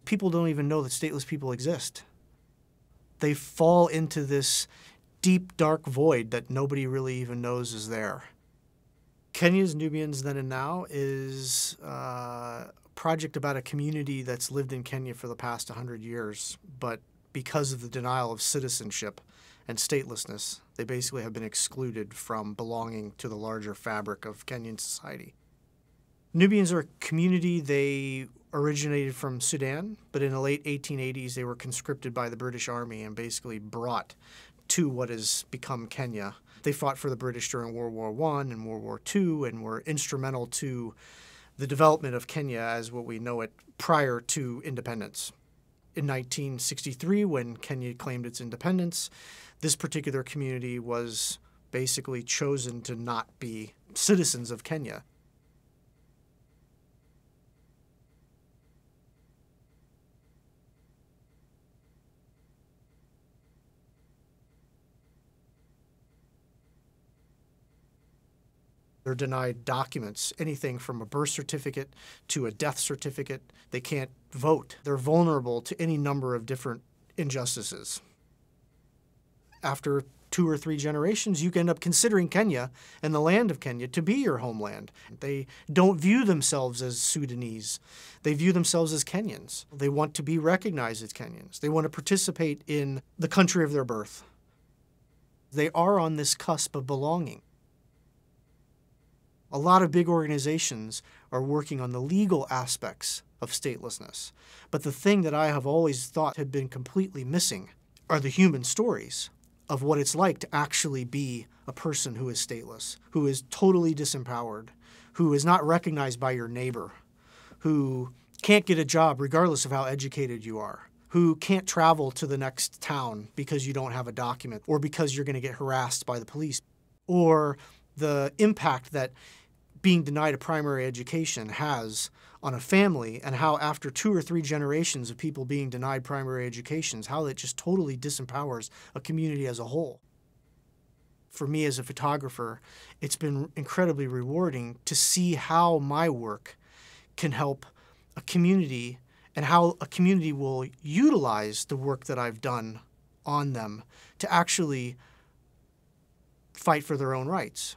people don't even know that stateless people exist. They fall into this deep, dark void that nobody really even knows is there. Kenya's Nubians Then and Now is a project about a community that's lived in Kenya for the past 100 years, but because of the denial of citizenship and statelessness, they basically have been excluded from belonging to the larger fabric of Kenyan society. Nubians are a community. They originated from Sudan, but in the late 1880s they were conscripted by the British Army and basically brought to what has become Kenya. They fought for the British during World War I and World War II and were instrumental to the development of Kenya as what we know it prior to independence. In 1963, when Kenya claimed its independence, this particular community was basically chosen to not be citizens of Kenya. They're denied documents, anything from a birth certificate to a death certificate. They can't vote. They're vulnerable to any number of different injustices. After 2 or 3 generations, you end up considering Kenya and the land of Kenya to be your homeland. They don't view themselves as Sudanese. They view themselves as Kenyans. They want to be recognized as Kenyans. They want to participate in the country of their birth. They are on this cusp of belonging. A lot of big organizations are working on the legal aspects of statelessness. But the thing that I have always thought had been completely missing are the human stories of what it's like to actually be a person who is stateless, who is totally disempowered, who is not recognized by your neighbor, who can't get a job regardless of how educated you are, who can't travel to the next town because you don't have a document or because you're going to get harassed by the police, or the impact that being denied a primary education has on a family, and how after 2 or 3 generations of people being denied primary educations, how it just totally disempowers a community as a whole. For me as a photographer, it's been incredibly rewarding to see how my work can help a community and how a community will utilize the work that I've done on them to actually fight for their own rights.